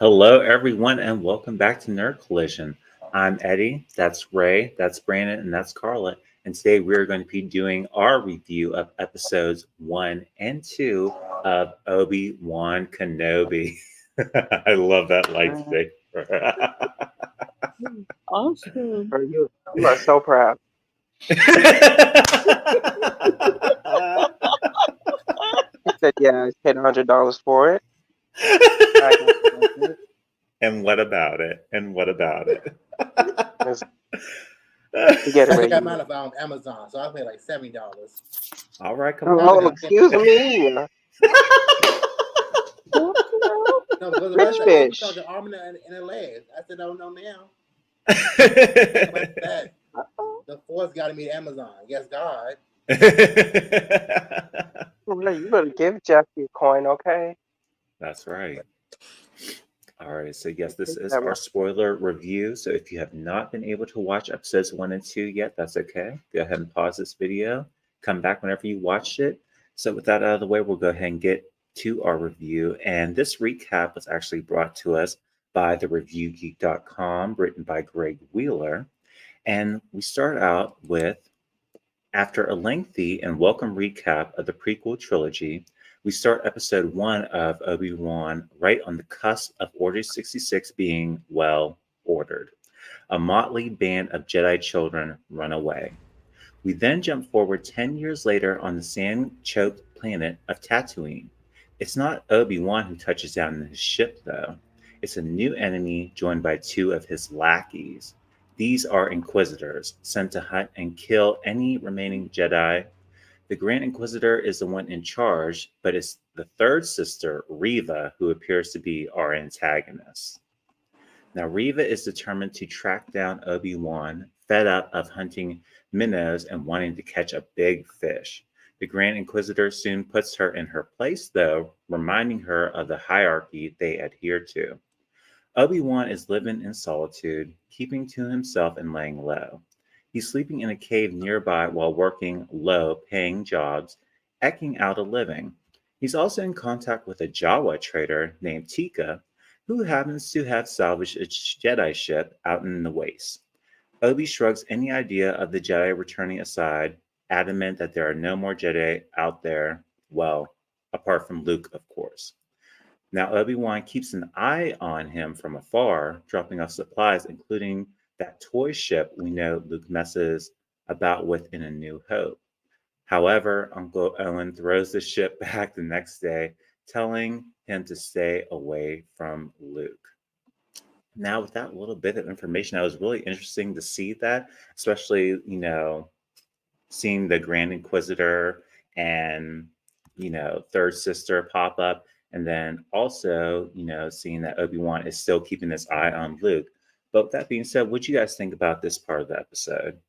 Hello, everyone, and welcome back to Nerd Collision. I'm Eddie, that's Ray, that's Brandon, and that's Carla. And today we're going to be doing our review of episodes 1 and 2 of Obi Wan Kenobi. I love that lightsaber. Awesome. You are so proud. He said, "Yeah, I paid $100 for it." And what about it? And what about it? Get I it think I ready. might have found Amazon, so I paid like $70. All right, come on. Oh, excuse me. No, because the Rich rest fish. because the arm and the leg. I said, "Oh no, now." That the force got me to Amazon. Yes, God. You better give Jackie a coin, okay? That's right. All right, so yes, this is our spoiler review. So if you have not been able to watch episodes 1 and 2 yet, that's okay. Go ahead and pause this video. Come back whenever you watched it. So with that out of the way, we'll go ahead and get to our review. And this recap was actually brought to us by thereviewgeek.com, written by Greg Wheeler. And we start out with, after a lengthy and welcome recap of the prequel trilogy, we start episode 1 of Obi-Wan right on the cusp of Order 66 being, well, ordered. A motley band of Jedi children run away. We then jump forward 10 years later on the sand-choked planet of Tatooine. It's not Obi-Wan who touches down in his ship, though. It's a new enemy joined by 2 of his lackeys. These are Inquisitors, sent to hunt and kill any remaining Jedi. The Grand Inquisitor is the one in charge, but it's the third sister, Reva, who appears to be our antagonist. Now, Reva is determined to track down Obi-Wan, fed up of hunting minnows and wanting to catch a big fish. The Grand Inquisitor soon puts her in her place, though, reminding her of the hierarchy they adhere to. Obi-Wan is living in solitude, keeping to himself and laying low. He's sleeping in a cave nearby while working low-paying jobs, eking out a living. He's also in contact with a Jawa trader named Tika, who happens to have salvaged a Jedi ship out in the waste. Obi shrugs any idea of the Jedi returning aside, adamant that there are no more Jedi out there, well, apart from Luke, of course. Now, Obi-Wan keeps an eye on him from afar, dropping off supplies, including that toy ship we know Luke messes about with in A New Hope. However, Uncle Owen throws the ship back the next day, telling him to stay away from Luke. Now, with that little bit of information, it was really interesting to see that, especially, seeing the Grand Inquisitor and, Third Sister pop up. And then also, seeing that Obi-Wan is still keeping his eye on Luke. But with that being said, what do you guys think about this part of the episode?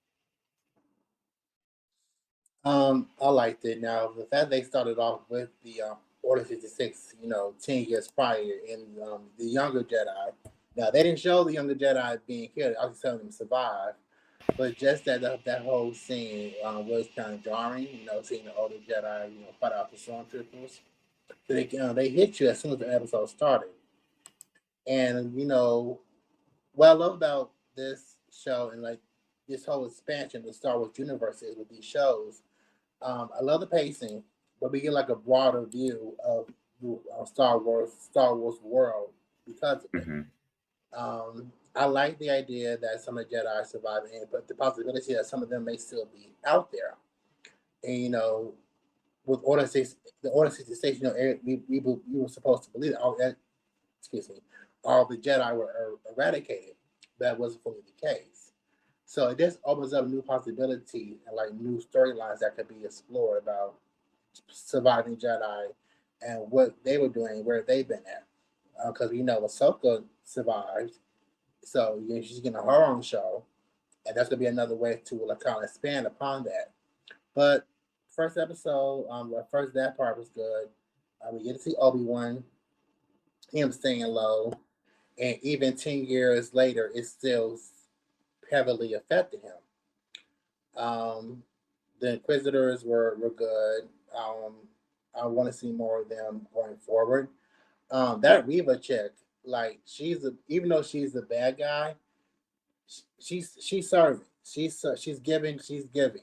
I liked it. Now, the fact they started off with the Order 66, 10 years prior, and the younger Jedi. Now, they didn't show the younger Jedi being killed. I was telling them to survive. But just that whole scene was kind of jarring, seeing the older Jedi, fight out the stormtroopers. So they hit you as soon as the episode started. And, what I love about this show and like this whole expansion of the Star Wars universe is with these shows, I love the pacing, but we get like a broader view of the Star Wars world because of it. Mm-hmm. I like the idea that some of the Jedi survive, but the possibility that some of them may still be out there. And with the Order 66, we were supposed to believe that all the Jedi were eradicated. That wasn't fully the case. So it just opens up new possibilities and like new storylines that could be explored about surviving Jedi and what they were doing, where they've been at. Because we know Ahsoka survived, so she's getting her own show, and that's gonna be another way to like kind of expand upon that. But first episode, first that part was good. We get to see Obi-Wan, him staying low, and even 10 years later, it still heavily affected him. The Inquisitors were good. I want to see more of them going forward. That Reva chick like even though she's the bad guy, she's serving. She's giving. She's giving.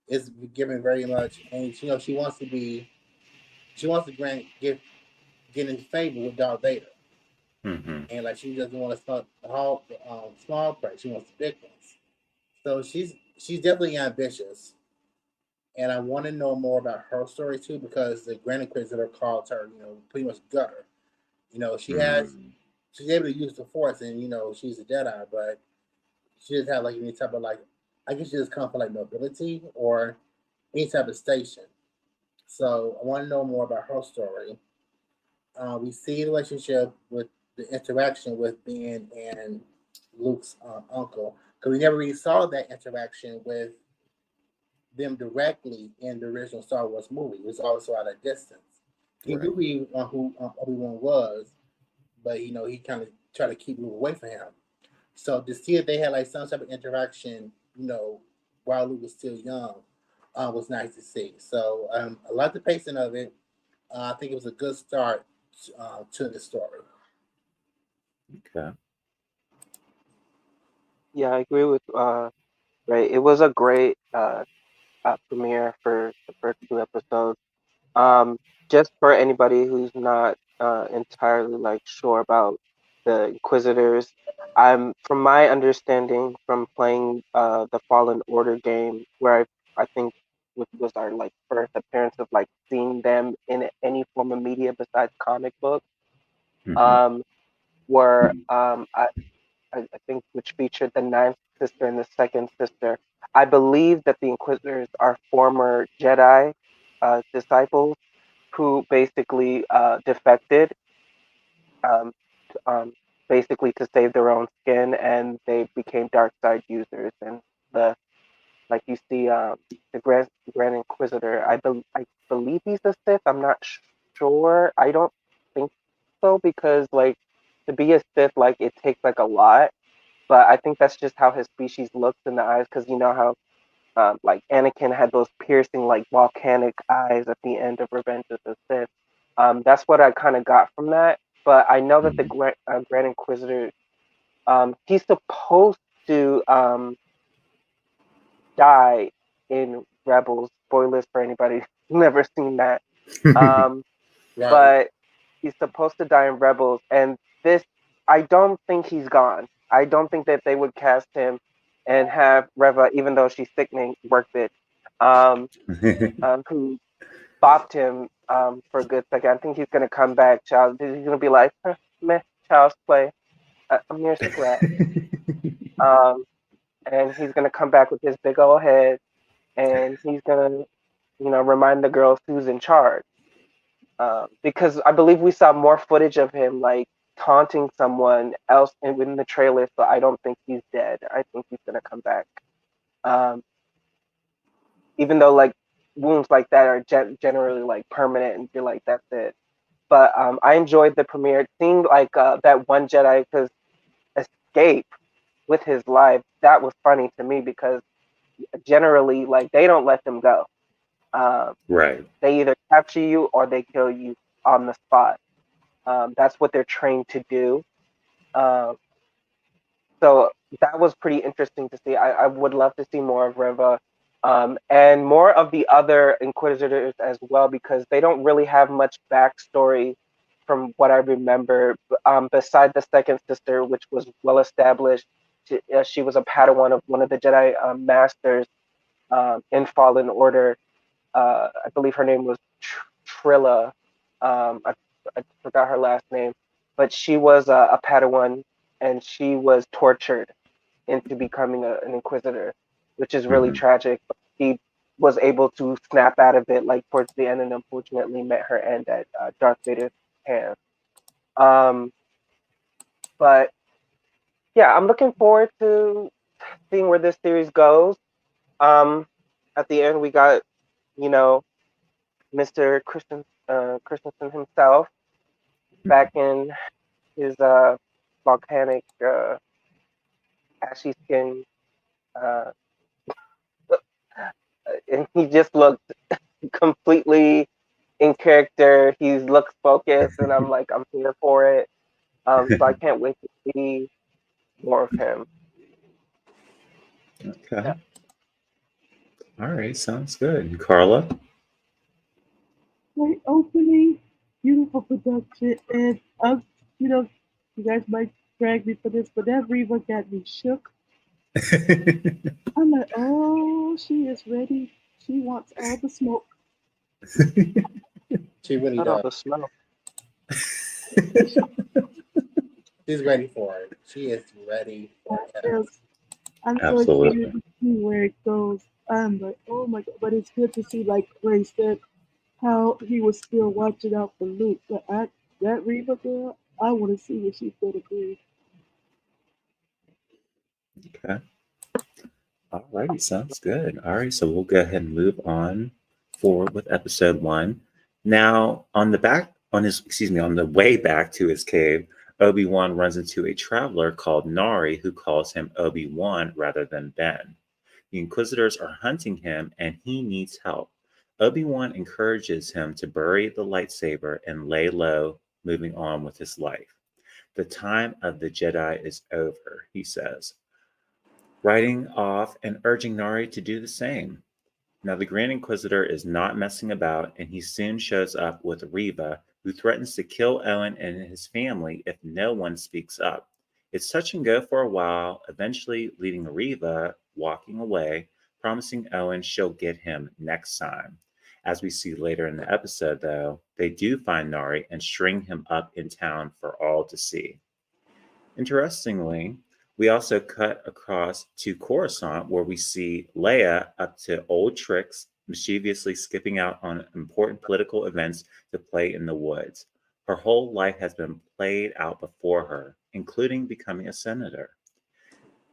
It's giving very much, and she wants to be. She wants to get in favor with Darth Vader, Mm-hmm. and like she doesn't want to start the small prey. She wants the big ones. So she's definitely ambitious, and I want to know more about her story too because the Grand Inquisitor called her, pretty much gutter. Mm. She's able to use the Force, and she's a Jedi, but she doesn't have like any type of like. I guess she just come from like nobility or any type of station. So I want to know more about her story. We see the relationship with the interaction with Ben and Luke's uncle because we never really saw that interaction with them directly in the original Star Wars movie. It was also at a distance. He Right. knew who Obi Wan was, but he kind of tried to keep Luke away from him. So to see if they had like some type of interaction, while Luke was still young, was nice to see. So I like the pacing of it. I think it was a good start to the story. Okay. Yeah, I agree with Ray. It was a great premiere for the first two episodes. Um, just for anybody who's not entirely like sure about the Inquisitors, from my understanding from playing the Fallen Order game, where I think which was our like first appearance of like seeing them in any form of media besides comic books, Mm-hmm. um, were I think which featured the ninth sister and the second sister. I believe that the Inquisitors are former Jedi disciples who basically defected, um, um, basically to save their own skin, and they became dark side users. And the like you see the Grand Inquisitor, I believe he's a Sith. I'm not sure. I don't think so because like to be a Sith, like it takes like a lot. But I think that's just how his species looks in the eyes, because you know how like Anakin had those piercing, like volcanic eyes at the end of Revenge of the Sith. That's what I kind of got from that. But I know that the Mm-hmm. Grand Inquisitor, he's supposed to die in Rebels. Spoilers for anybody who's never seen that. Um, Right. but he's supposed to die in Rebels, and this, I don't think he's gone. I don't think that they would cast him and have Reva, even though she's sickening, work it. Um, who bopped him for a good second. I think he's gonna come back, child. He's gonna be like, huh, meh, child's play. I'm here, scratch. Um, and he's gonna come back with his big old head, and he's gonna, remind the girls who's in charge. Because I believe we saw more footage of him like taunting someone else in the trailer, so I don't think he's dead. I think he's gonna come back. Um, even though like wounds like that are generally like permanent and you're like that's it. But I enjoyed the premiere. It seemed like that one Jedi because escape with his life. That was funny to me because generally like they don't let them go. Um, Right. they either capture you or they kill you on the spot. That's what they're trained to do. Um, so that was pretty interesting to see. I would love to see more of Reva, and more of the other Inquisitors as well, because they don't really have much backstory from what I remember. Beside the second sister, which was well established, she was a Padawan of one of the Jedi masters in Fallen Order. I believe her name was Trilla. I forgot her last name, but she was a Padawan, and she was tortured into becoming an Inquisitor, which is really Mm-hmm. tragic. But she was able to snap out of it like towards the end, and unfortunately met her end at Darth Vader's hands. Um, but yeah, I'm looking forward to seeing where this series goes. Um, at the end, we got you know Mr. Christensen himself back in his volcanic ashy skin, uh, and he just looked completely in character. He looks focused, and I'm like, I'm here for it. So I can't wait to see more of him. Okay. Yeah. All right, sounds good. And Carla? Great opening, beautiful production, and you know, you guys might drag me for this, but that Reva got me shook. I'm like, oh, she is ready. She wants all the smoke. She really Oh, does. the smell. She's ready for it. She is ready for it. Yes, I'm so excited Absolutely. to see where it goes. I'm like, oh my god! But it's good to see, like Ray said, how he was still watching out for Luke. But that Reva girl, I want to see what she's gonna do. Okay. All righty, sounds good. All right, so we'll go ahead and move on forward with episode 1. Now, on the way back to his cave, Obi-Wan runs into a traveler called Nari who calls him Obi-Wan rather than Ben. The Inquisitors are hunting him and he needs help. Obi-Wan encourages him to bury the lightsaber and lay low, moving on with his life. The time of the Jedi is over, he says, writing off and urging Nari to do the same. Now, the Grand Inquisitor is not messing about, and he soon shows up with Reva, who threatens to kill Owen and his family if no one speaks up. It's touch and go for a while, eventually leading Reva walking away, promising Owen she'll get him next time. As we see later in the episode, though, they do find Nari and string him up in town for all to see. Interestingly, we also cut across to Coruscant, where we see Leia up to old tricks, mischievously skipping out on important political events to play in the woods. Her whole life has been played out before her, including becoming a senator.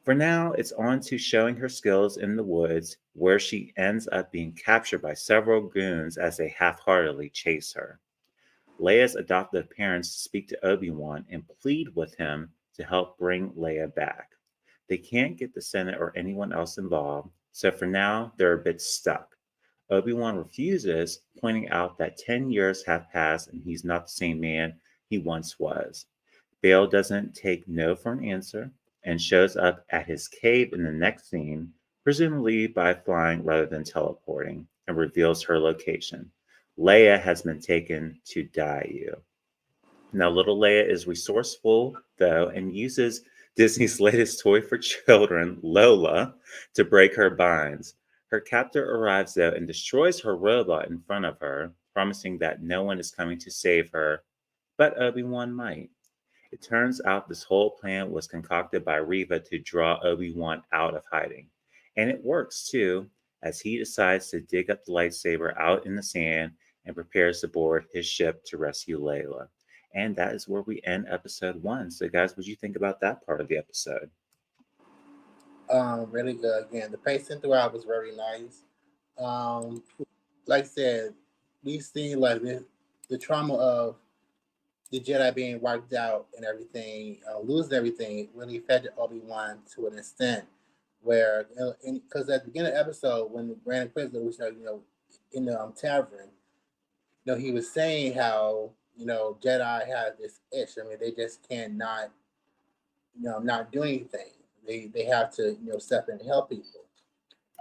For now, it's on to showing her skills in the woods, where she ends up being captured by several goons as they half heartedly chase her. Leia's adoptive parents speak to Obi-Wan and plead with him to help bring Leia back. They can't get the Senate or anyone else involved, so for now they're a bit stuck. Obi-Wan refuses, pointing out that 10 years have passed and he's not the same man he once was. Bail doesn't take no for an answer and shows up at his cave in the next scene, presumably by flying rather than teleporting, and reveals her location. Leia has been taken to Daiyu. Now, little Leia is resourceful, though, and uses Disney's latest toy for children, Lola, to break her binds. Her captor arrives, though, and destroys her robot in front of her, promising that no one is coming to save her, but Obi-Wan might. It turns out this whole plan was concocted by Reva to draw Obi-Wan out of hiding. And it works too, as he decides to dig up the lightsaber out in the sand and prepares to board his ship to rescue Layla. And that is where we end episode 1. So, guys, what do you think about that part of the episode? Really good. Again, the pacing throughout was very nice. Um, like I said, we've seen like the trauma of the Jedi being wiped out and everything, losing everything, really affected Obi-Wan to an extent where, because at the beginning of the episode, when the Grand Inquisitor was, in the tavern, he was saying how, Jedi have this itch. I mean, they just can't not do anything. They have to, step in and help people.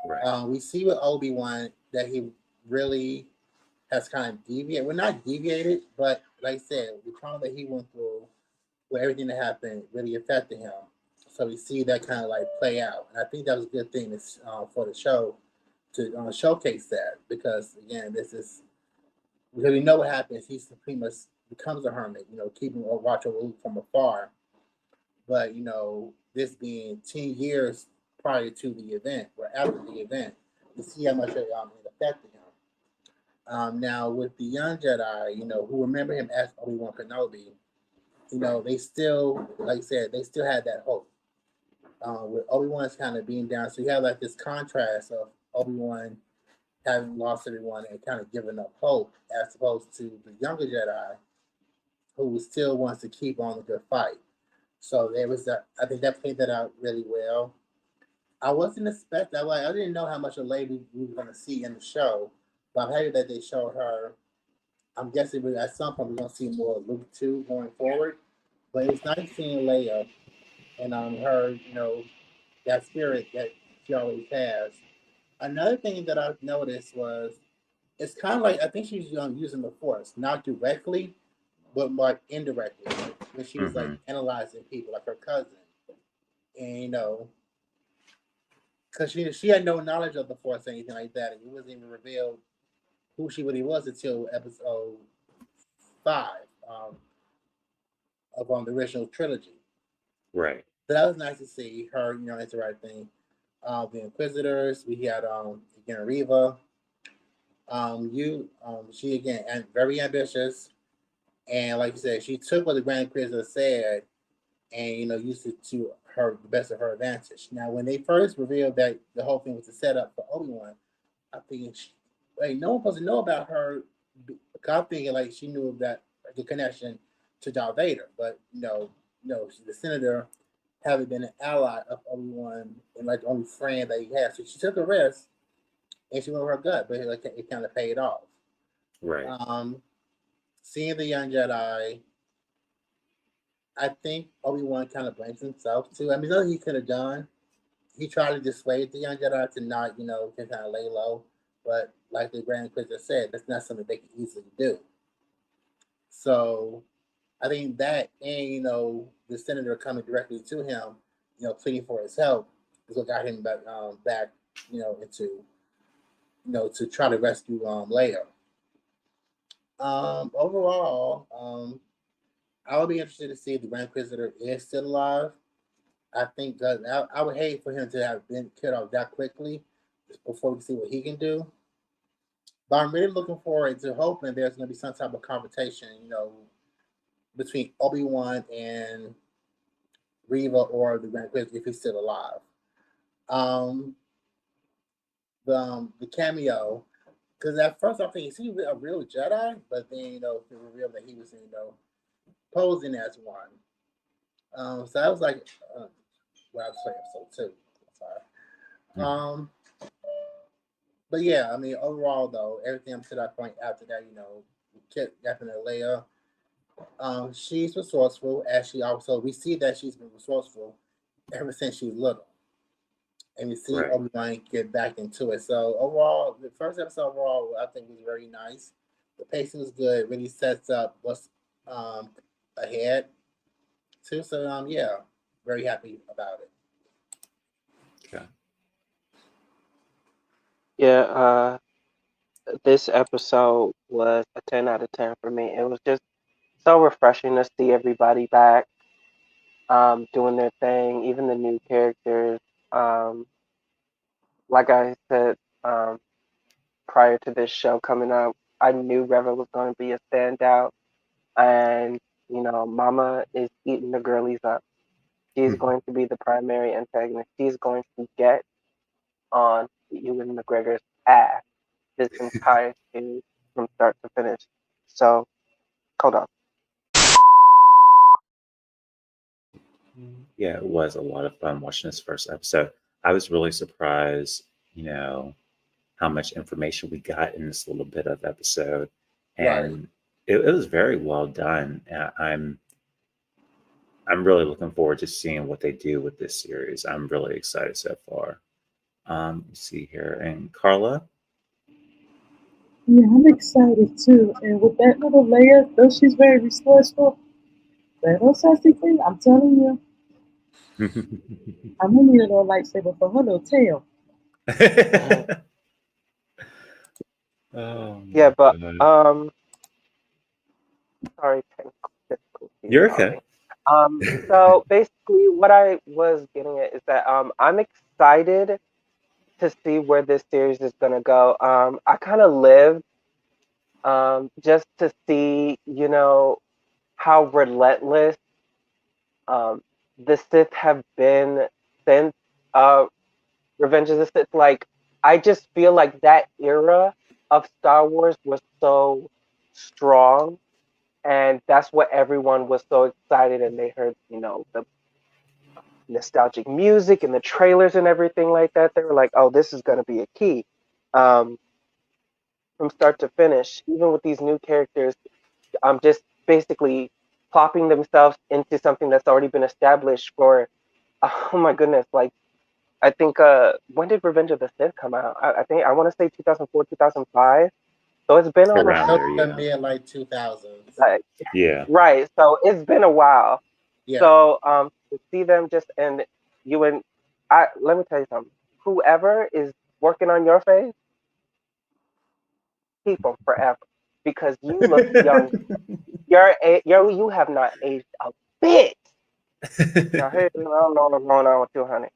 Right. We see with Obi-Wan that he really has kind of deviated. Well, not deviated, but like I said, the trauma that he went through, where everything that happened really affected him. So we see that kind of like play out, and I think that was a good thing for the show to showcase that, because again, this is because we know what happens. He pretty much becomes a hermit, keeping a watch over Luke from afar. But this being 10 years prior to the event or after the event, you see how much it affected him. Now with the young Jedi, who remember him as Obi Wan Kenobi, they still, like I said, they still had that hope. With Obi Wan's kind of being down, so you have like this contrast of Obi Wan having lost everyone and kind of giving up hope, as opposed to the younger Jedi who still wants to keep on the good fight. So there was that. I think that played that out really well. I wasn't expecting. I didn't know how much of Lady we were going to see in the show, but I'm happy that they showed her. I'm guessing at some point we're going to see more of Luke 2 going forward. But it was nice seeing Leia and her, that spirit that she always has. Another thing that I've noticed was it's kind of like I think she's using the Force, not directly, but like indirectly, like when she was like Mm-hmm. analyzing people, like her cousin, and because she had no knowledge of the Force or anything like that, and it wasn't even revealed who she really was until episode 5 of the original trilogy. Right. So that was nice to see her, interacting. The Inquisitors, we had again Riva. She again and very ambitious, and like you said, she took what the Grand Inquisitor said and used it to her the best of her advantage. Now, when they first revealed that the whole thing was a setup for Obi-Wan, I think like no one supposed to know about her. I'm thinking like she knew of that the connection to Darth Vader, but no, she's the senator, having been an ally of Obi-Wan and like the only friend that he has. So she took a risk and she went with her gut, but it kind of paid off. Right. Seeing the young Jedi, I think Obi-Wan kind of blames himself too. I mean, nothing he could have done. He tried to dissuade the young Jedi to not, to kind of lay low. But like the Grand Inquisitor said, that's not something they can easily do. So I think that and the senator coming directly to him, pleading for his help is what got him back, into to try to rescue Leia. Overall, I would be interested to see if the Grand Inquisitor is still alive. I think that I would hate for him to have been killed off that quickly before we see what he can do. But I'm really looking forward to hoping there's going to be some type of confrontation, between Obi-Wan and Riva or the Grand Inquisitor if he's still alive. Um, the cameo, because at first I'm thinking, is he a real Jedi? But then, it revealed that he was, posing as one. So that was like, well, I was saying episode 2. Sorry. Um, but yeah, I mean, overall though, everything up to that point after that, definitely Leia. She's resourceful, as she also we see that she's been resourceful ever since she was little, and we see Right. Obi-Wan get back into it. So overall, the first episode overall, I think was very nice. The pacing was good. It really sets up what's ahead too. So yeah, very happy about it. Okay. Yeah, this episode was a 10 out of 10 for me. It was just so refreshing to see everybody back doing their thing, even the new characters. Um, like I said prior to this show coming up, I knew Reva was going to be a standout. And, Mama is eating the girlies up. She's going to be the primary antagonist. She's going to get on Ewan McGregor's ass this entire series from start to finish. So, hold on. Yeah, it was a lot of fun watching this first episode. I was really surprised, how much information we got in this little bit of episode, Right. and it was very well done. I'm really looking forward to seeing what they do with this series. I'm really excited so far. Let's see here, and Carla. Yeah, I'm excited too. And with that little Leia, though she's very resourceful, that little sassy thing, I'm telling you, I'm gonna need a little lightsaber for her little tail. Oh Yeah, my but, god. sorry, technical difficulties You're on okay. me. So basically, what I was getting at is that I'm excited to see where this series is gonna go. I kind of lived just to see, how relentless um, the Sith have been since uh, Revenge of the Sith. Like, I just feel like that era of Star Wars was so strong, and that's what everyone was so excited. And they heard, the nostalgic music and the trailers and everything like that. They were like, "Oh, this is going to be a key." Um, from start to finish, even with these new characters, I'm just basically plopping themselves into something that's already been established for, oh my goodness, like I think when did Revenge of the Sith come out? I think I want to say 2004, 2005. So it's been almost Around there, yeah. Mid like 2000s. like, Yeah. right. So it's been a while. Yeah. So to see them just and you and I, let me tell you something. Whoever is working on your face, keep them forever because you look young. You have not aged a bit. Now, hey, I don't know what's going on with you, honey.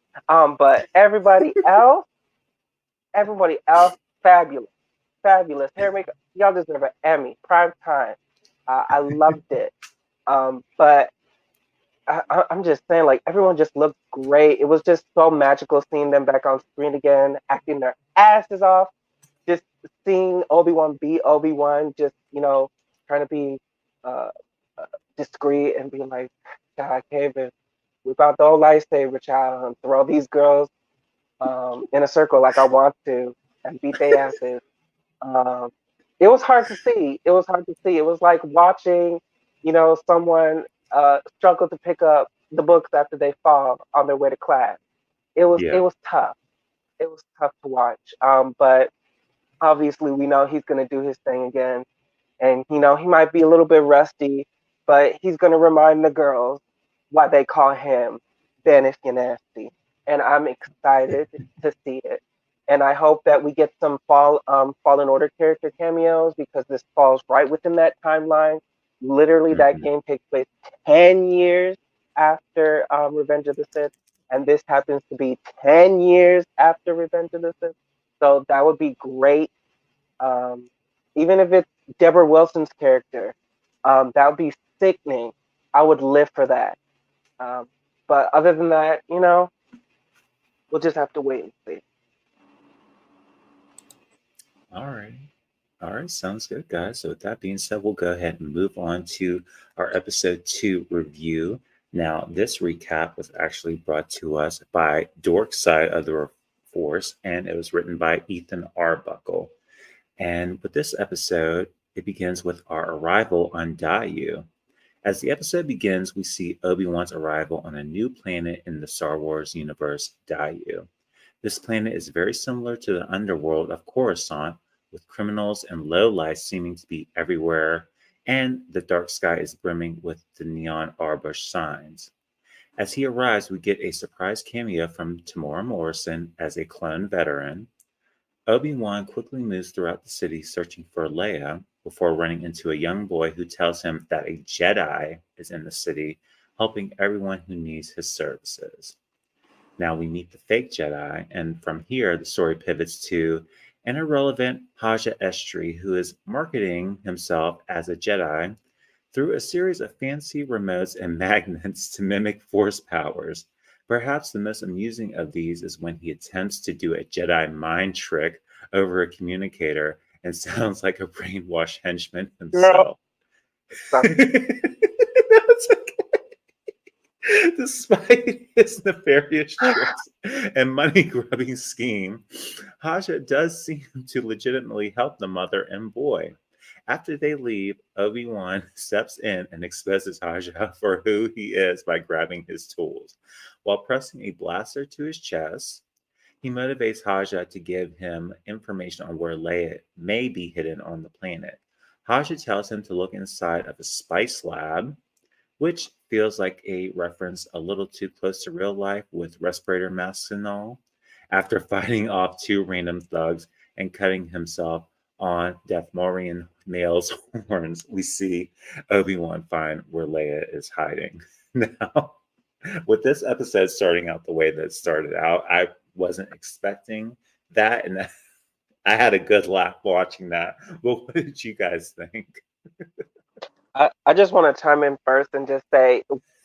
But everybody else, fabulous, fabulous hair makeup. Y'all deserve an Emmy, prime time. I loved it. But I'm just saying, like everyone just looked great. It was just so magical seeing them back on screen again, acting their asses off. Just seeing Obi-Wan be Obi-Wan, just trying to be uh, uh, discreet and being like, "God, Kevin, whip out the old lightsaber, child, and throw these girls in a circle like I want to, and beat their asses." Um, it was hard to see. It was hard to see. It was like watching, someone struggle to pick up the books after they fall on their way to class. It Yeah. was tough. It was tough to watch. But obviously we know he's gonna do his thing again, and he might be a little bit rusty, but he's gonna remind the girls why they call him Banish Nasty, and I'm excited to see it. And I hope that we get some Fallen Order character cameos because this falls right within that timeline. Literally, that Mhm. game takes place 10 years after Revenge of the Sith, and this happens to be 10 years after Revenge of the Sith. So that would be great. Um, Even if it's Deborah Wilson's character, that would be sickening. I would live for that. Um, but other than that, we'll just have to wait and see. All right. All right. Sounds good, guys. So, with that being said, we'll go ahead and move on to our episode 2 review. Now, this recap was actually brought to us by Dork Side of the Force, and it was written by Ethan Arbuckle. And with this episode, it begins with our arrival on Dayu. As the episode begins, we see Obi-Wan's arrival on a new planet in the Star Wars universe, Dayu. This planet is very similar to the underworld of Coruscant, with criminals and lowlifes seeming to be everywhere, and the dark sky is brimming with the neon Arbush signs. As he arrives, we get a surprise cameo from Tamora Morrison as a clone veteran. Obi-Wan quickly moves throughout the city searching for Leia before running into a young boy who tells him that a Jedi is in the city, helping everyone who needs his services. Now we meet the fake Jedi, and from here the story pivots to an irrelevant Haja Estri who is marketing himself as a Jedi through a series of fancy remotes and magnets to mimic force powers. Perhaps the most amusing of these is when he attempts to do a Jedi mind trick over a communicator and sounds like a brainwashed henchman No, himself. stop. That's okay. Despite his nefarious tricks and money grubbing scheme, Haja does seem to legitimately help the mother and boy. After they leave, Obi-Wan steps in and exposes Haja for who he is by grabbing his tools. While pressing a blaster to his chest, he motivates Haja to give him information on where Leia may be hidden on the planet. Haja tells him to look inside of a spice lab, which feels like a reference a little too close to real life with respirator masks and all. After fighting off two random thugs and cutting himself on Dathmorian male's horns, we see Obi-Wan find where Leia is hiding. Now, with this episode starting out the way that it started out, I wasn't expecting that, and I had a good laugh watching that. But what did you guys think? I just want to chime in first and just say,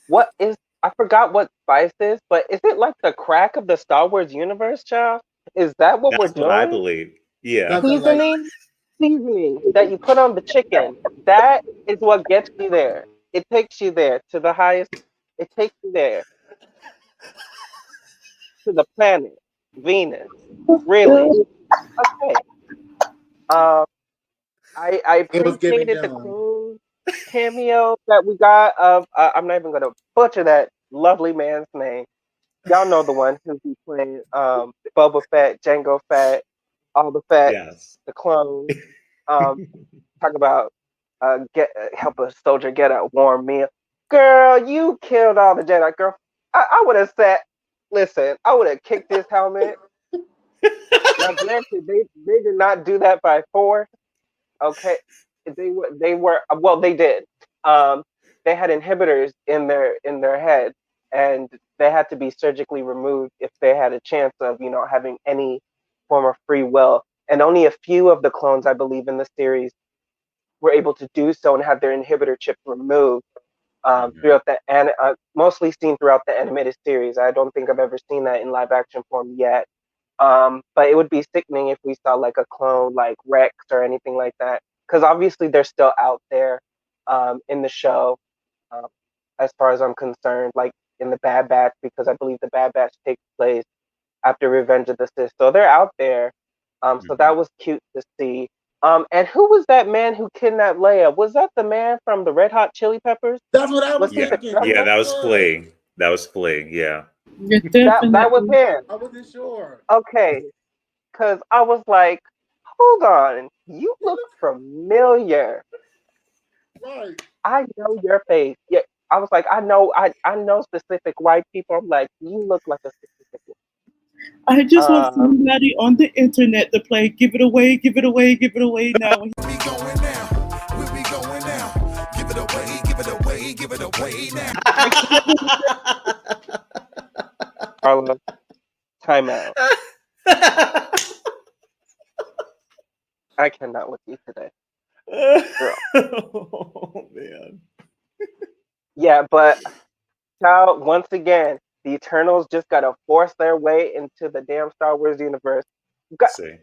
what is, I forgot what spice is, but is it like the crack of the Star Wars universe, child? Is that what we're That's what I doing? believe. Yeah. Something like Seasoning that you put on the chicken. That is what gets you there. It takes you there to the highest. It takes you there to the planet Venus. Really? Okay. Um, I it was giving appreciated the Dune. queen. cameo that we got of I'm not even gonna butcher that lovely man's name. Y'all know the one who be playing Boba Fett, Jango Fett, all the Fett, Yes. the clones. Talk about help a soldier get a warm meal. Girl, you killed all the Jedi. Girl, I would have said, listen, I would have kicked his helmet. Now, granted, they did not do that by force. Okay, they were well, they did. Um, they had inhibitors in their head, and they had to be surgically removed if they had a chance of having any form of free will. And only a few of the clones, I believe, in the series were able to do so and have their inhibitor chip removed throughout mostly seen throughout the animated series. I don't think I've ever seen that in live action form yet. But it would be sickening if we saw like a clone like Rex or anything like that, because obviously they're still out there in the show, um, as far as I'm concerned, like in the Bad Batch, because I believe the Bad Batch takes place after Revenge of the Sith, so they're out there. So that was cute to see. And who was that man who kidnapped Leia? Was that the man from the Red Hot Chili Peppers? That's what I was Was he the? thinking. Yeah, that was Good. Flea. That was Flea. Yeah. Yeah, That was definitely. him. I wasn't sure. Okay, because I was like, hold on, you look familiar. Right. I know your face. Yeah, I was like, I know specific white people. I'm like, you look like a specific one. I just want somebody on the internet to play "Give It Away, Give It Away, Give It Away" now. We going now. Where we going now? Give it away, give it away, give it away now. Carla, timeout. I cannot with you today, girl. Oh man. Yeah, but child, once again, the Eternals just gotta force their way into the damn Star Wars universe. See.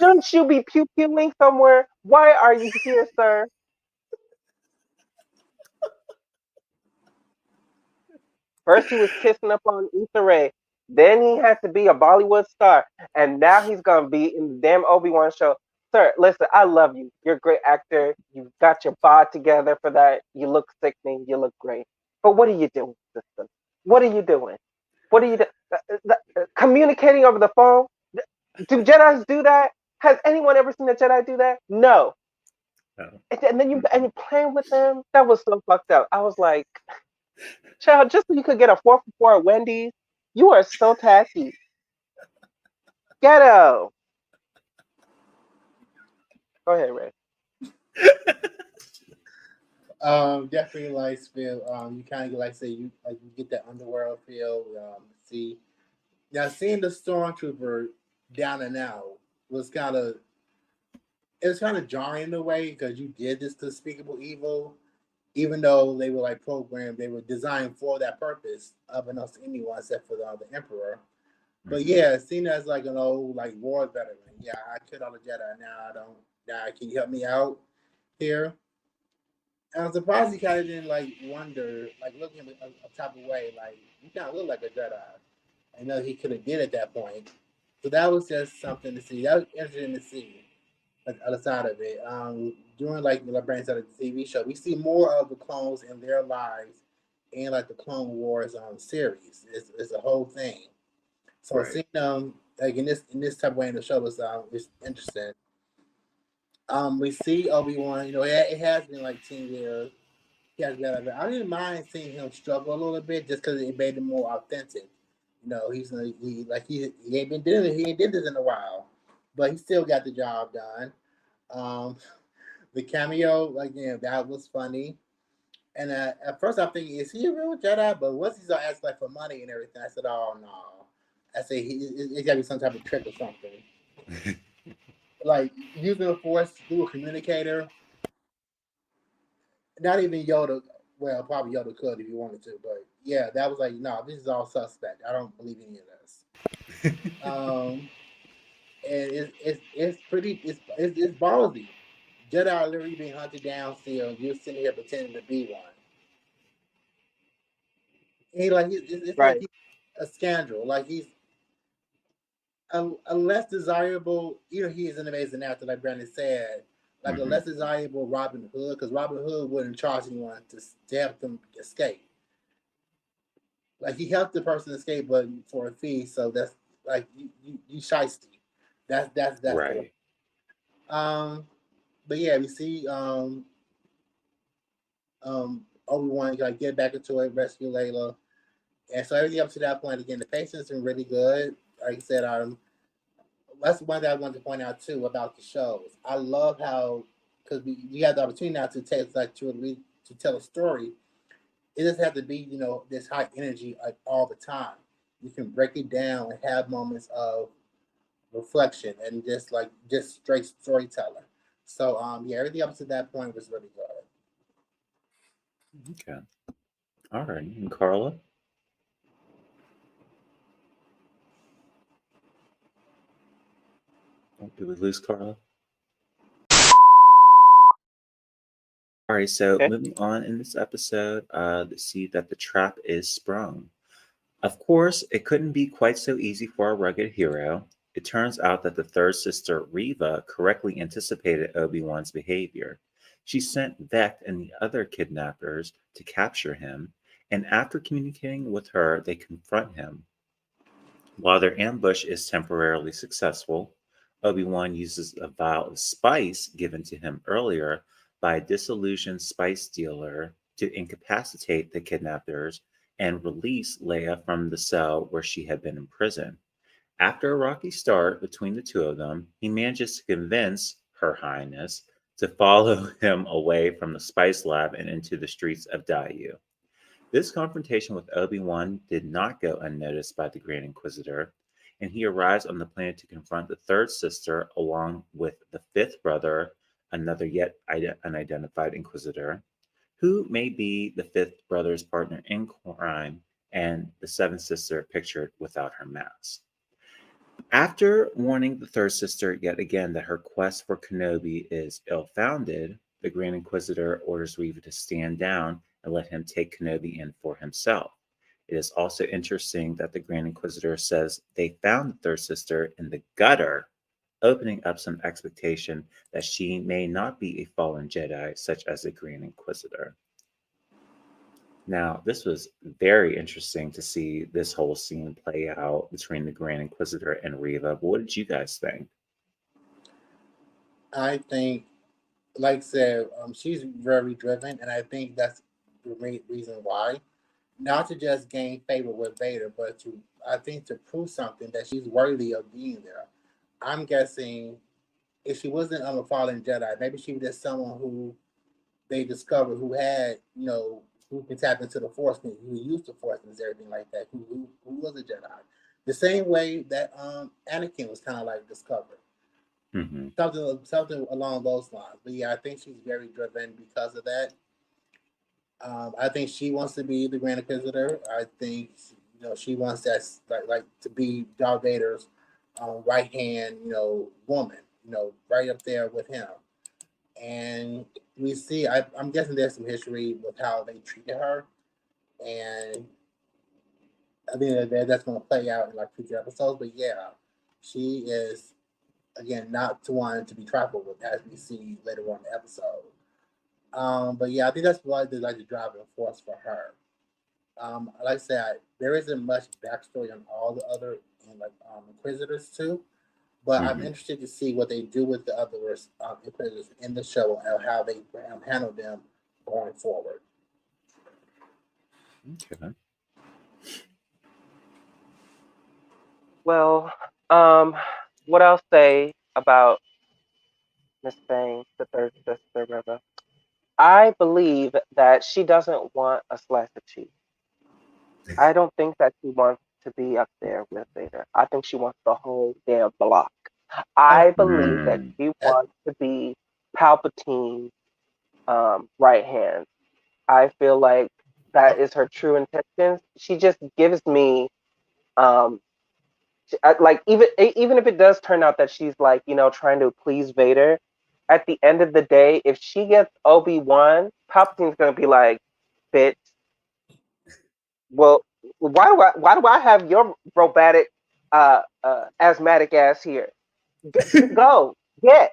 Shouldn't you be pew pewing somewhere? Why are you here, sir? First he was kissing up on Issa Rae, then he had to be a Bollywood star, and now he's gonna be in the damn Obi-Wan show. Sir, listen, I love you. You're a great actor. You've got your bod together for that. You look sickening. You look great. But what are you doing, sister? What are you doing? What are you communicating over the phone? Do Jedi's do that? Has anyone ever seen a Jedi do that? No. Oh. And then you're playing with them. That was so fucked up. I was like, child, just so you could get a 4 for 4 at Wendy's, you are so tacky. Ghetto. Go ahead, Ray. Definitely like feel. You kind of like say you get that underworld feel. See, now seeing the stormtrooper down and out was kind of jarring in a way because you did this despicable evil, even though they were like programmed, they were designed for that purpose, unbeknownst to anyone except for the Emperor. But yeah, seen as like an old like war veteran. Yeah, I killed all the Jedi. Now I don't. Now can you help me out here? And I'm surprised he kind of didn't like wonder, like looking at a type of way, like you kind of look like a Jedi. I know he could have did at that point. So that was just something to see. That was interesting to see like the other side of it. During like the Brand side of the TV show, we see more of the clones in their lives and like the Clone Wars series. It's a whole thing. So Right. seeing them like in this type of way in the show was interesting. We see Obi-Wan. You know, it has been like 10 years. He has been. I didn't mind seeing him struggle a little bit just because it made him more authentic. You know, he ain't been doing it. He ain't did this in a while, but he still got the job done. Um, the cameo, like that was funny. And at first I'm thinking, is he a real Jedi? But once he started asking like for money and everything, I said, oh no. I said it's gotta be some type of trick or something. Like using the Force through a communicator. Not even Yoda. Well, probably Yoda could if you wanted to, but yeah, that was like, no, this is all suspect. I don't believe any of this. And it's pretty it's ballsy. Jedi are literally being hunted down still. You're sitting here pretending to be one. And it's like Right. he's a scoundrel. Like he's a less desirable. You know, he is an amazing actor, like Brandon said. like a less desirable Robin Hood, because Robin Hood wouldn't charge anyone to help them escape. Like he helped the person escape, but for a fee. So that's like you shiesty. That's Right. But yeah, we see Obi-Wan like get back into it, rescue Layla, and so everything up to that point, again, the pacing's been really good. Like I said, that's one thing I wanted to point out too about the shows. I love how, because we have the opportunity now to to tell a story. It doesn't have to be this high energy like all the time. You can break it down and have moments of reflection and just straight storytelling. So yeah, everything up to that point was really good. Okay. All right. And Carla? Oh, did we lose Carla? All right, so Okay. moving on in this episode, see that the trap is sprung. Of course, it couldn't be quite so easy for our rugged hero. It turns out that the third sister, Reva, correctly anticipated Obi-Wan's behavior. She sent Vect and the other kidnappers to capture him, and after communicating with her, they confront him. While their ambush is temporarily successful, Obi-Wan uses a vial of spice given to him earlier by a disillusioned spice dealer to incapacitate the kidnappers and release Leia from the cell where she had been imprisoned. After a rocky start between the two of them, he manages to convince Her Highness to follow him away from the spice lab and into the streets of Daiyu. This confrontation with Obi-Wan did not go unnoticed by the Grand Inquisitor, and he arrives on the planet to confront the third sister along with the fifth brother, another yet unidentified Inquisitor, who may be the fifth brother's partner in crime, and the seventh sister pictured without her mask. After warning the third sister yet again that her quest for Kenobi is ill-founded, the Grand Inquisitor orders Reva to stand down and let him take Kenobi in for himself. It is also interesting that the Grand Inquisitor says they found the third sister in the gutter, opening up some expectation that she may not be a fallen Jedi, such as the Grand Inquisitor. Now, this was very interesting to see this whole scene play out between the Grand Inquisitor and Reva. But what did you guys think? I think, like I said, she's very driven, and I think that's the main reason why. Not to just gain favor with Vader, but I think to prove something that she's worthy of being there. I'm guessing if she wasn't a fallen Jedi, maybe she was just someone who they discovered who had, who can tap into the Force, who used the Force and everything like that, who was a Jedi. The same way that Anakin was kind of like discovered. Mm-hmm. Something along those lines. But yeah, I think she's very driven because of that. I think she wants to be the Grand Inquisitor. I think she wants that like to be Darth Vader's right hand woman, right up there with him. And we see, I'm guessing there's some history with how they treated her, and I think that's going to play out in like future episodes. But yeah, she is again not to want to be trifled with, as we see later on in the episode. But yeah, I think that's why they like the driving force for her. Like I said, there isn't much backstory on all the other Inquisitors too. But I'm interested to see what they do with the other Inquisitors in the show and how they handle them going forward. Okay. Well, what I'll say about Miss Fang, the third sister, Reva, I believe that she doesn't want a slice of cheese. I don't think that she wants to be up there with Vader. I think she wants the whole damn block. I believe that she wants to be Palpatine's right hand. I feel like that is her true intentions. She just gives me like even if it does turn out that she's like trying to please Vader, at the end of the day, if she gets Obi-Wan, Palpatine's gonna be like, bitch. Well, why do I have your robotic asthmatic ass here? Go get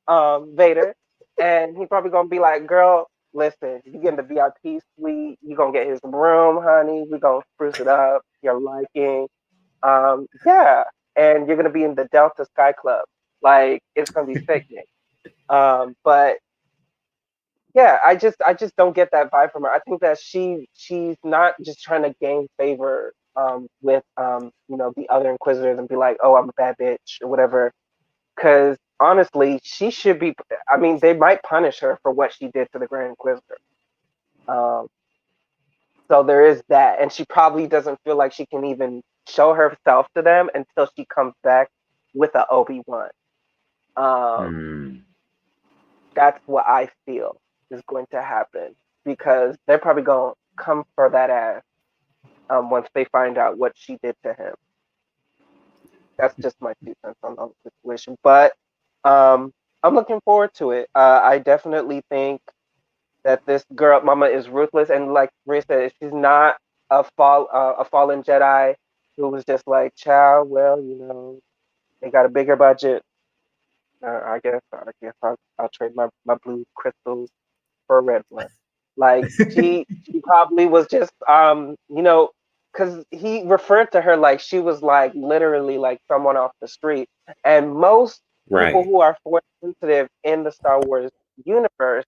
Vader. And he's probably gonna be like, "Girl, listen, you get in the VIP suite. You gonna get his room, honey. We gonna spruce it up. Your liking, yeah. And you're gonna be in the Delta Sky Club. Like it's gonna be sickening. But yeah, I just don't get that vibe from her. I think that she's not just trying to gain favor with the other Inquisitors and be like, oh, I'm a bad bitch or whatever. Because honestly, she should be. I mean, they might punish her for what she did to the Grand Inquisitor. Um, so there is that, and she probably doesn't feel like she can even show herself to them until she comes back with a Obi-Wan. Um, Hmm. that's what I feel is going to happen because they're probably going to come for that ass once they find out what she did to him. That's just my 2 cents on the situation. But I'm looking forward to it. I definitely think that this girl, Mama, is ruthless, and like Maria said, she's not a fallen Jedi who was just like, "Child, well, they got a bigger budget. I guess I'll trade my blue crystals for a red one." Like she probably was just because he referred to her like she was like literally like someone off the street, and most people Right. who are force sensitive in the Star Wars universe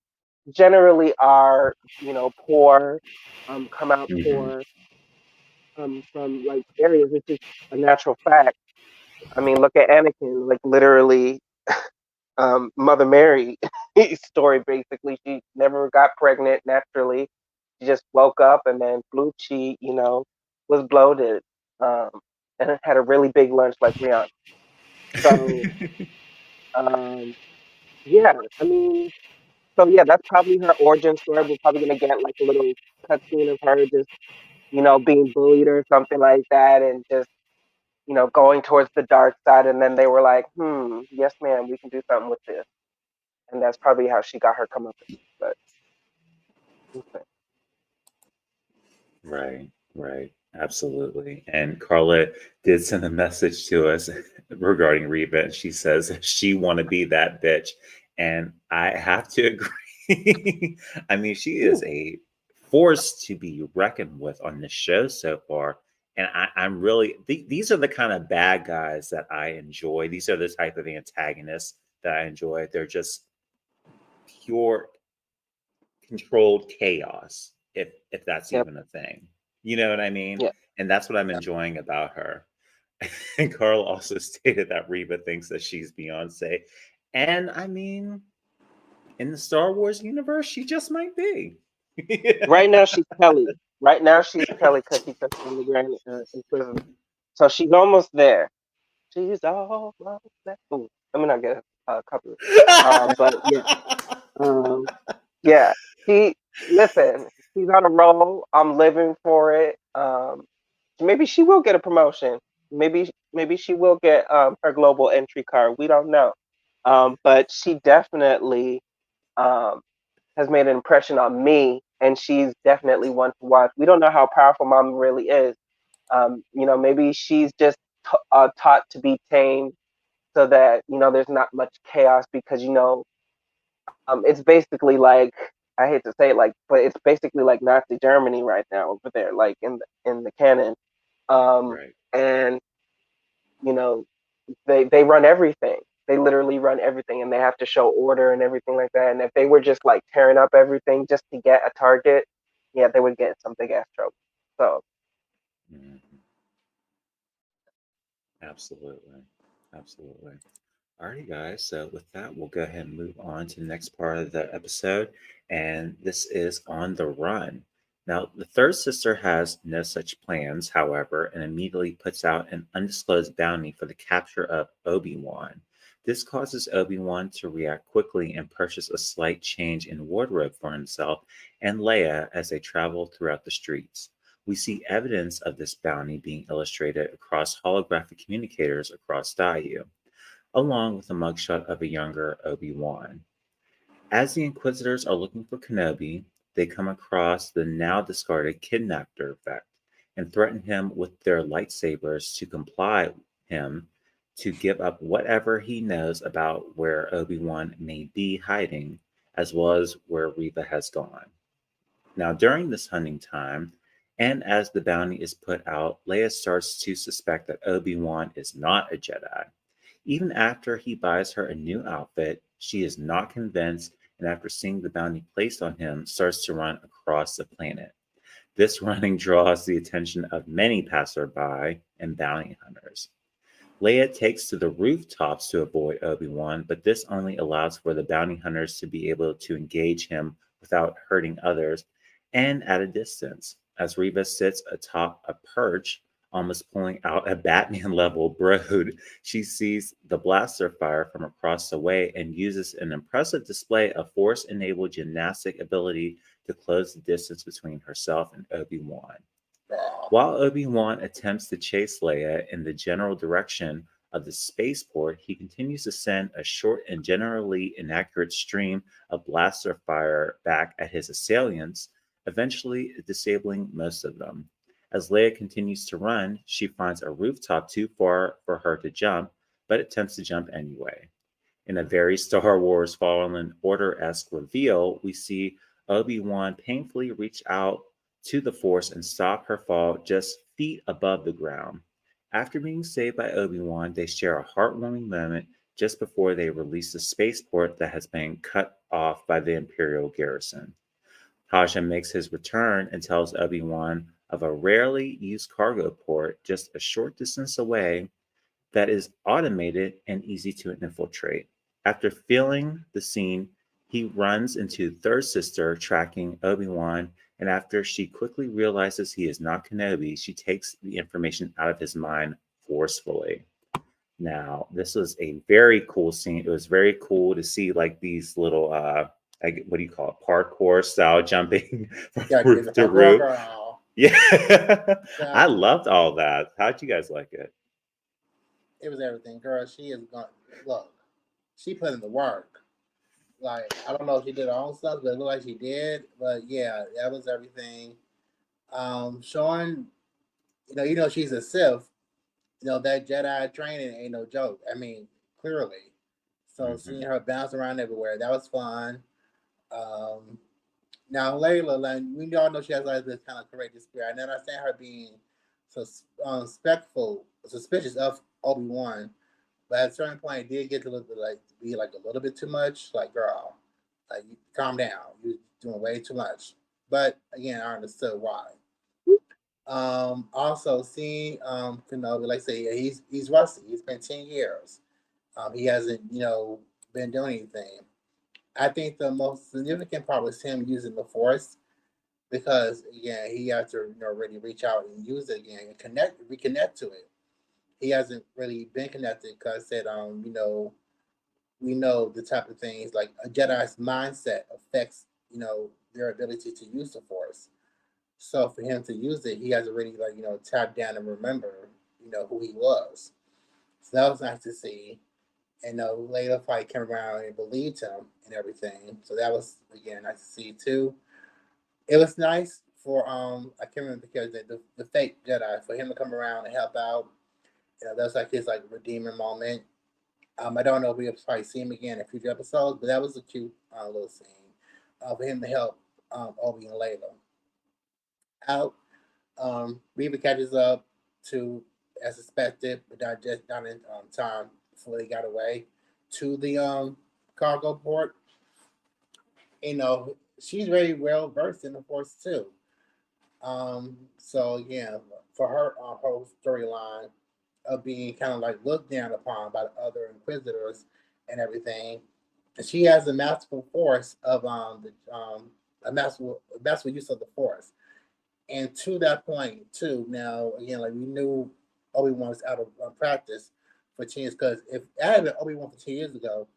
generally are poor, come out Hmm. poor, from like areas. It's just a natural fact. I mean, look at Anakin, like literally Mother Mary story. Basically, she never got pregnant naturally. She just woke up and then blue cheat, was bloated, um, and had a really big lunch like Rihanna. So um, yeah, I mean, so yeah, that's probably her origin story. We're probably gonna get like a little cutscene of her just being bullied or something like that, and just going towards the dark side. And then they were like, yes, ma'am, we can do something with this. And that's probably how she got her comeuppance. But okay. Right, right, absolutely. And Carla did send a message to us regarding Reba, and she says she want to be that bitch, and I have to agree. I mean, she is Ooh, a force to be reckoned with on this show so far, and I'm really these are the kind of bad guys that I enjoy. These are the type of antagonists that I enjoy. They're just pure controlled chaos, if that's yep, even a thing. You know what I mean? yeah. And that's what I'm enjoying about her. And Carl also stated that Reba thinks that she's Beyonce. And I mean, in the Star Wars universe, she just might be. Right now she's Kelly. Right now she's Kelly because she took on the Grand Inquisitor. So she's almost there. She's almost there. Ooh, let me not get a couple. But yeah, um, yeah. She listen. She's on a roll. I'm living for it. Maybe she will get a promotion. Maybe she will get her global entry card. We don't know. But she definitely um, has made an impression on me, and she's definitely one to watch. We don't know how powerful Mom really is. Maybe she's just taught to be tamed so that there's not much chaos because it's basically like I hate to say it like, but it's basically like Nazi Germany right now over there, like in the canon. Right. And you know they run everything. They literally run everything, and they have to show order and everything like that. And if they were just like tearing up everything just to get a target, yeah, they would get some big ass trouble. So Mhm. Absolutely. Absolutely. Alrighty, guys. So, with that, we'll go ahead and move on to the next part of the episode. And this is On the Run. Now, the third sister has no such plans, however, and immediately puts out an undisclosed bounty for the capture of Obi-Wan. This causes Obi-Wan to react quickly and purchase a slight change in wardrobe for himself and Leia as they travel throughout the streets. We see evidence of this bounty being illustrated across holographic communicators across Daiyu, along with a mugshot of a younger Obi-Wan. As the Inquisitors are looking for Kenobi, they come across the now discarded kidnapped artifact and threaten him with their lightsabers to comply him to give up whatever he knows about where Obi-Wan may be hiding as well as where Reva has gone. Now, during this hunting time, and as the bounty is put out, Leia starts to suspect that Obi-Wan is not a Jedi. Even after he buys her a new outfit, she is not convinced, and after seeing the bounty placed on him, starts to run across the planet. This running draws the attention of many passerby and bounty hunters. Leia takes to the rooftops to avoid Obi-Wan, but this only allows for the bounty hunters to be able to engage him without hurting others and at a distance. As Reva sits atop a perch, almost pulling out a Batman-level brood, she sees the blaster fire from across the way and uses an impressive display of Force-enabled gymnastic ability to close the distance between herself and Obi-Wan. While Obi-Wan attempts to chase Leia in the general direction of the spaceport, he continues to send a short and generally inaccurate stream of blaster fire back at his assailants, eventually disabling most of them. As Leia continues to run, she finds a rooftop too far for her to jump, but attempts to jump anyway. In a very Star Wars Fallen Order-esque reveal, we see Obi-Wan painfully reach out to the Force and stop her fall just feet above the ground. After being saved by Obi-Wan, they share a heartwarming moment just before they release the spaceport that has been cut off by the Imperial garrison. Haja makes his return and tells Obi-Wan of a rarely used cargo port just a short distance away that is automated and easy to infiltrate. After feeling the scene, he runs into Third Sister, tracking Obi-Wan, and after she quickly realizes he is not Kenobi, she takes the information out of his mind forcefully. Now, this was a very cool scene. It was very cool to see like these little, what do you call it, parkour style jumping from roof to roof. Yeah, I loved all that. How'd you guys like it? It was everything, girl. She is going. Look, she put in the work. Like, I don't know if she did her own stuff, but it looked like she did. But yeah, that was everything. Showing, she's a Sith. That Jedi training ain't no joke. I mean, clearly. So seeing her bounce around everywhere, that was fun. Now Layla, like, we all know she has like this kind of courageous spirit. I understand her being so suspicious of Obi-Wan, but at a certain point, it did get to be like a little bit too much. Like, girl, like, calm down. You're doing way too much. But again, I understood why. Also seeing Kenobi, like I say, he's rusty. It's been 10 years. He hasn't, been doing anything. I think the most significant part was him using the Force, because again, he had to really reach out and use it again and reconnect to it. He hasn't really been connected because I said, we know the type of things like a Jedi's mindset affects, their ability to use the Force. So for him to use it, he has to really tap down and remember, who he was. So that was nice to see. And later fight came around and believed him and everything. So that was again nice to see too. It was nice for I can't remember because the fake Jedi, for him to come around and help out. That's like his like redeeming moment. I don't know if we'll probably see him again in future episodes, but that was a cute little scene for him to help Obi and Layla out. Reva catches up to, as expected, but not in time before they got away to the cargo port. She's very well versed in the Force too. So yeah, for her whole storyline of being kind of like looked down upon by the other Inquisitors and everything, and she has a masterful force of a masterful use of the Force. And to that point too, now again, like we knew Obi-Wan was out of practice for 10 years, because if I had been Obi-Wan for 10 years ago,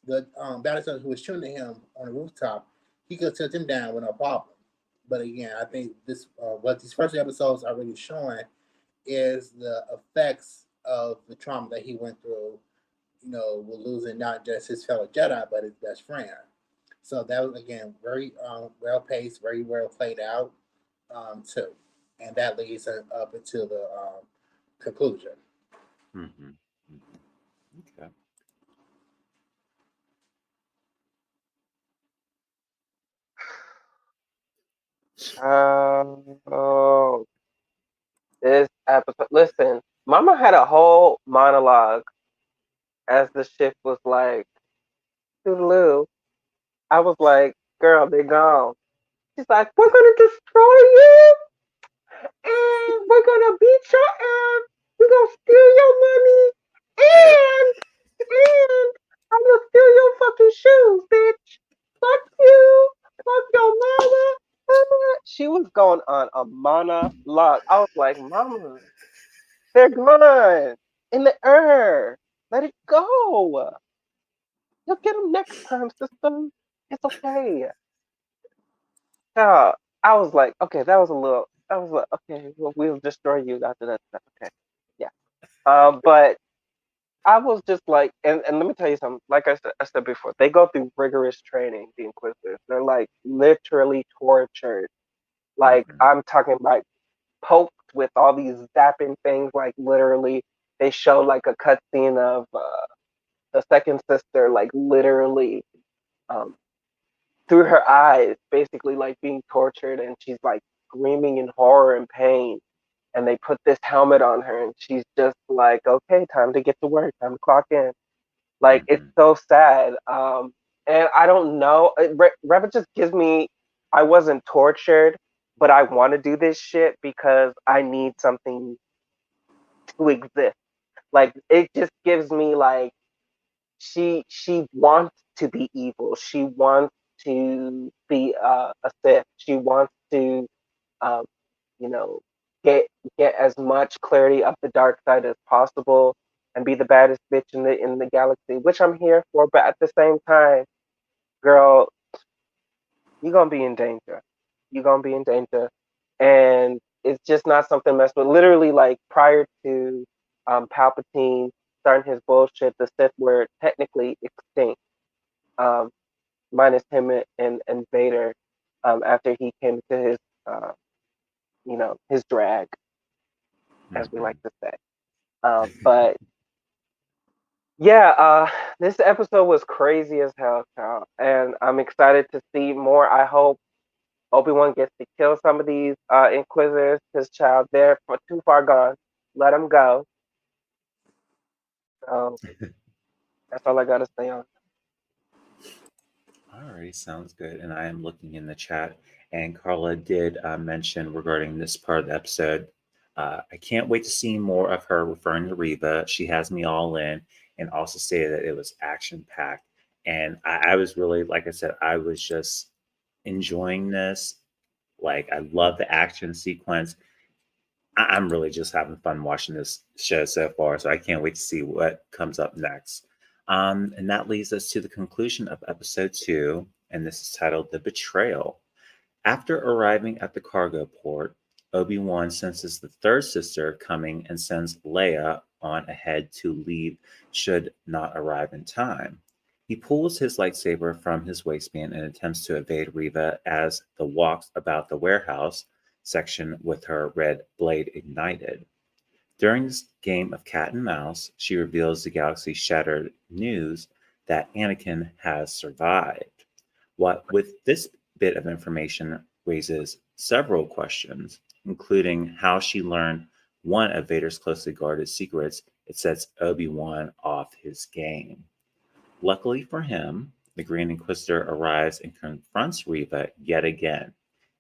the battlestar who was shooting at him on the rooftop, he could have took him down with no problem. But again, I think this what these first episodes are really showing is the effects of the trauma that he went through, with losing not just his fellow Jedi, but his best friend. So that was again very well paced, very well played out too. And that leads up into the conclusion. Mm-hmm. Mm-hmm. Okay. Oh, this episode. Listen, Mama had a whole monologue as the ship was like, Toodaloo. I was like, girl, they're gone. She's like, we're gonna destroy you, and we're gonna beat your ass. We're gonna steal your money, and I'm gonna steal your fucking shoes, bitch. Fuck you. Fuck your mama. She was going on a monologue. I was like, Mama, they're gone in the air. Let it go. You'll get them next time, sister. It's okay. Yeah, I was like, okay, that was a little. I was like, okay, well, we'll destroy you after that. Okay, yeah. But I was just like, and let me tell you something. Like I said before, they go through rigorous training. The Inquisitors, they're like literally tortured. Like I'm talking like poked with all these zapping things. Like literally, they show like a cutscene of the second sister, like literally um, through her eyes, basically like being tortured, and she's like screaming in horror and pain. And they put this helmet on her, and she's just like, "Okay, time to get to work, time to clock in." Like it's so sad. And I don't know. Reva just gives me. I wasn't tortured, but I want to do this shit because I need something to exist. Like it just gives me like she wants to be evil. She wants to be a Sith. She wants to, um, you know, get get as much clarity of the dark side as possible and be the baddest bitch in the galaxy, which I'm here for. But at the same time, girl, you're gonna be in danger. You're gonna be in danger, and it's just not something messed with. Literally, like prior to Palpatine starting his bullshit, the Sith were technically extinct, um, minus him and Vader, after he came to his, his drag, as we like to say. But yeah, this episode was crazy as hell, child, and I'm excited to see more. I hope Obi-Wan gets to kill some of these Inquisitors, because child, they're too far gone. Let them go. That's all I gotta say on. All right, sounds good. And I am looking in the chat, and Carla did mention regarding this part of the episode. I can't wait to see more of her referring to Reva. She has me all in, and also say that it was action packed. And I was really, like I said, I was just enjoying this. Like, I love the action sequence. I'm really just having fun watching this show so far. So I can't wait to see what comes up next. And that leads us to the conclusion of episode 2, and this is titled The Betrayal. After arriving at the cargo port, Obi-Wan senses the third sister coming and sends Leia on ahead to leave should not arrive in time. He pulls his lightsaber from his waistband and attempts to evade Reva as the walks about the warehouse section with her red blade ignited. During this game of cat and mouse, she reveals the galaxy shattered news that Anakin has survived. What with this bit of information raises several questions, including how she learned one of Vader's closely guarded secrets. It sets Obi-Wan off his game. Luckily for him, the Grand Inquisitor arrives and confronts Reva yet again.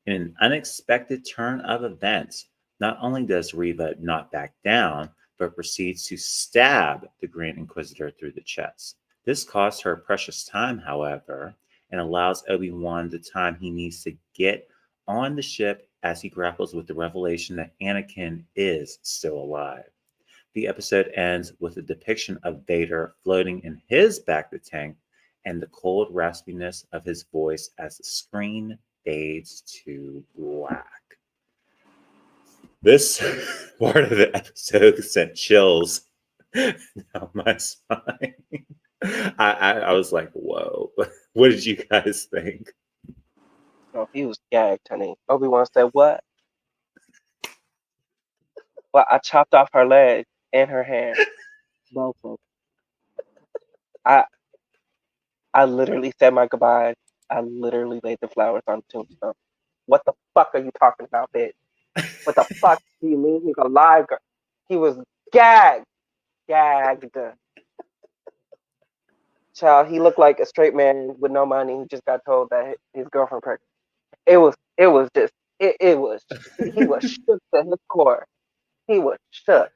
In an unexpected turn of events, not only does Reva not back down, but proceeds to stab the Grand Inquisitor through the chest. This costs her precious time, however, and allows Obi-Wan the time he needs to get on the ship as he grapples with the revelation that Anakin is still alive. The episode ends with a depiction of Vader floating in his bacta tank and the cold raspiness of his voice as the screen fades to black. This part of the episode sent chills down my spine. I was like, whoa. What did you guys think? Oh, he was gagged, honey. Obi-Wan said, "What?" Well, I chopped off her leg and her hand. Both of them. I literally said my goodbyes. I literally laid the flowers on the tombstone. what the fuck are you talking about, bitch? What the fuck do you mean he's alive, girl? He was gagged. Child, he looked like a straight man with no money who just got told that his girlfriend pregnant. It was just, he was shook to his core. He was shook.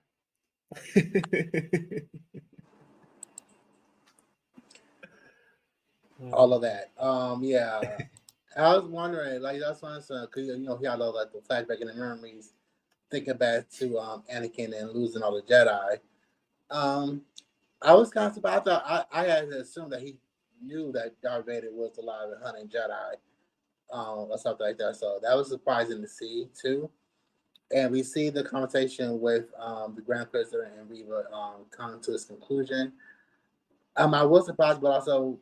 All of that. Yeah. I was wondering, like, that's one because you know he had all like the flashback in the memories, thinking back to Anakin and losing all the Jedi. I was kind of surprised. I had to assume that he knew that Darth Vader was alive and hunting Jedi, or something like that. So that was surprising to see too. And we see the conversation with the Grand Inquisitor and Reva come to its conclusion. I was surprised, but also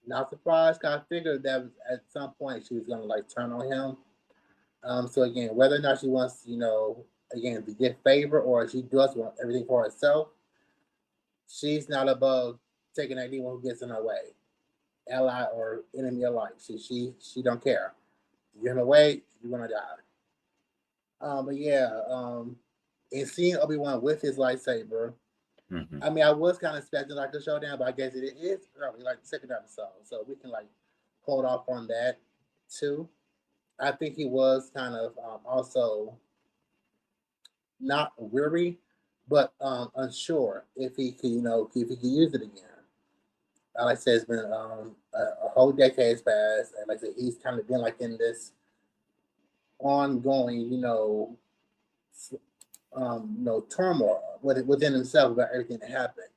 not surprised. Cause I figured that at some point she was gonna like turn on him. So again, whether or not she wants, you know, again to get favor or she does want everything for herself, she's not above taking anyone who gets in her way, ally or enemy alike. She don't care. You're in the way, you're gonna die. But yeah, and seeing Obi-Wan with his lightsaber, I mean, I was kind of expecting like a showdown, but I guess it is early, like the second episode, so we can like hold off on that too. I think he was kind of also not weary, but unsure if he could, you know, if he could use it again. Like I said, it's been a whole decade has passed, and like I said, he's kind of been like in this ongoing, turmoil within himself about everything that happened.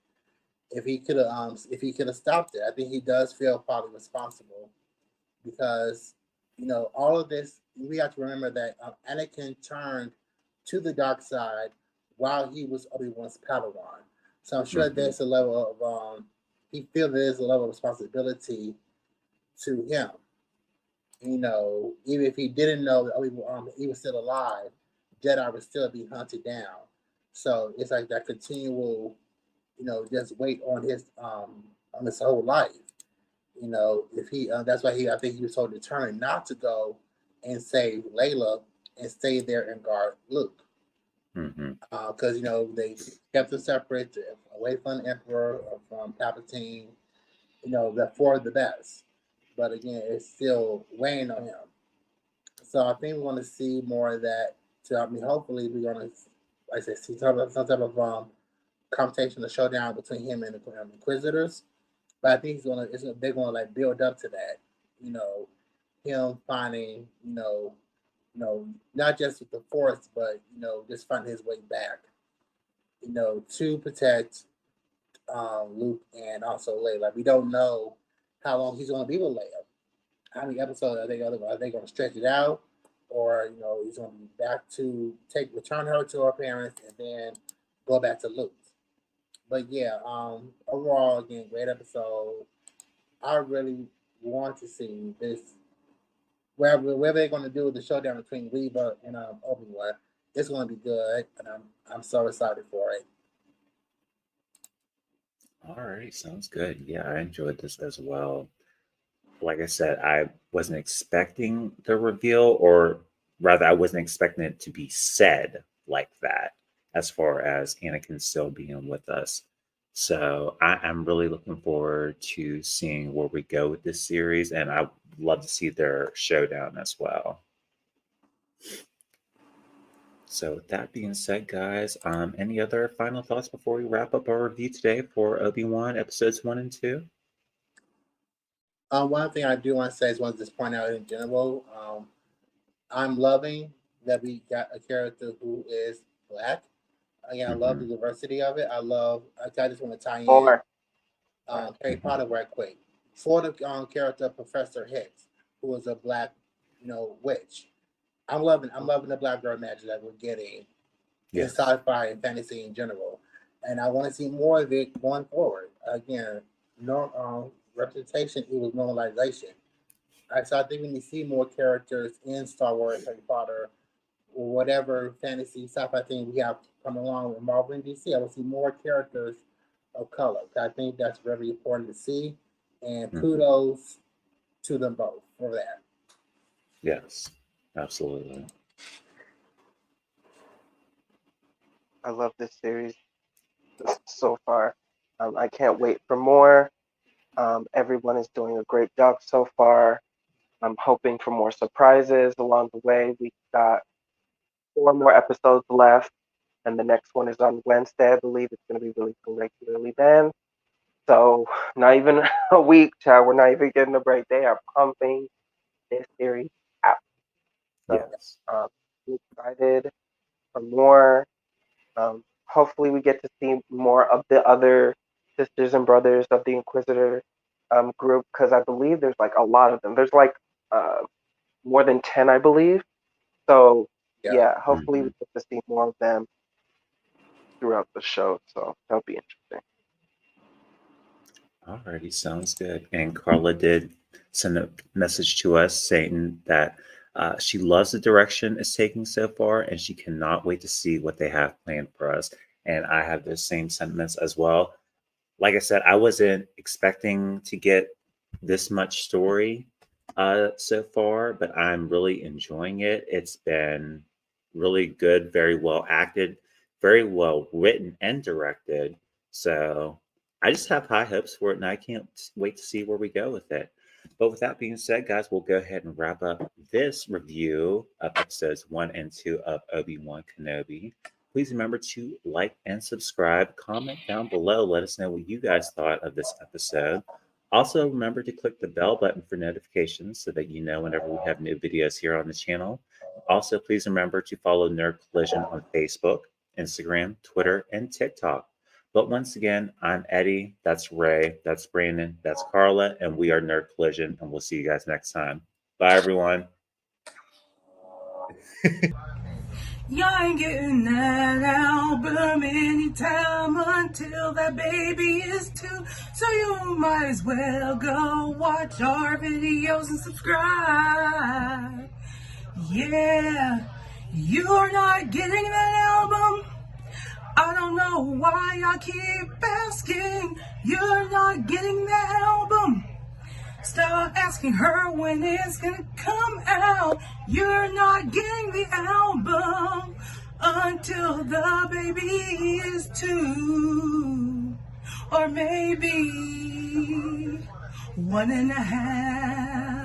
If he could have stopped it, I think he does feel probably responsible because all of this. We have to remember that Anakin turned to the dark side while he was Obi-Wan's Padawan. So I'm sure there's a level of he feels there's a level of responsibility to him. Even if he didn't know that he was still alive, Jedi would still be hunted down. So it's like that continual, just wait on his whole life. If he that's why I think he was so determined not to go and save Layla and stay there and guard Luke. Because they kept it separate, away from the Emperor or from Palpatine. That for the best. But again, it's still weighing on him. So I think we want to see more of that. So I mean, hopefully we're gonna, like I said, see some type of confrontation, a showdown between him and the Inquisitors. But I think they're gonna like build up to that. Him finding, not just with the Force, but just finding his way back. To protect Luke and also Leia. We don't know how long he's gonna be with Leia. How many episodes are they going to stretch it out, or he's going to be back to return her to her parents and then go back to Luke. But yeah, overall, again, great episode. I really want to see this wherever they're going to do the showdown between Reva and Obi-Wan. It's going to be good, and I'm so excited for it. All right, sounds good. Yeah, I enjoyed this as well. Like I said, I wasn't expecting the reveal, or rather, I wasn't expecting it to be said like that, as far as Anakin still being with us. So I'm really looking forward to seeing where we go with this series, and I'd love to see their showdown as well. So with that being said, guys, any other final thoughts before we wrap up our review today for Obi-Wan episodes 1 and 2? One thing I do want to say is want to just point out in general, I'm loving that we got a character who is Black. Again, I love the diversity of it. I just want to tie in Harry Potter right quick. For the character Professor Hicks, who is a Black, witch. I'm loving the Black girl magic that we're getting in sci-fi and fantasy in general, and I want to see more of it going forward. Again, representation equals normalization. So I think we need to see more characters in Star Wars, Harry Potter, or whatever fantasy sci-fi thing we have come along with Marvel and DC. I want to see more characters of color. I think that's very important to see, and kudos to them both for that. Yes. Absolutely. I love this series so far. I can't wait for more. Everyone is doing a great job so far. I'm hoping for more surprises along the way. We got 4 more episodes left, and the next one is on Wednesday. I believe it's going to be released regularly then. So, not even a week, child. We're not even getting the right day. I'm pumping this series out. So, Yes. I'm excited for more. Hopefully, we get to see more of the other sisters and brothers of the Inquisitor group, because I believe there's like a lot of them. There's like more than 10, I believe. So, yeah, hopefully we get to see more of them throughout the show. So that'll be interesting. Alrighty, sounds good. And Carla did send a message to us saying that she loves the direction it's taking so far, and she cannot wait to see what they have planned for us. And I have the same sentiments as well. Like I said, I wasn't expecting to get this much story so far, but I'm really enjoying it. It's been really good, very well acted, very well written and directed. So I just have high hopes for it, and I can't wait to see where we go with it. But with that being said, guys, we'll go ahead and wrap up this review of episodes 1 and 2 of Obi Wan Kenobi. Please remember to like and subscribe. Comment down below. Let us know what you guys thought of this episode. Also, remember to click the bell button for notifications so that you know whenever we have new videos here on the channel. Also, please remember to follow Nerd Collision on Facebook, Instagram, Twitter, and TikTok. But once again, I'm Eddie. That's Ray. That's Brandon. That's Carla. And we are Nerd Collision. And we'll see you guys next time. Bye, everyone. Y'all ain't getting that album anytime until that baby is 2. So you might as well go watch our videos and subscribe. Yeah, you're not getting that album. I don't know why I keep asking. You're not getting that album. Stop asking her when it's gonna come out. You're not getting the album until the baby is 2. Or maybe 1.5.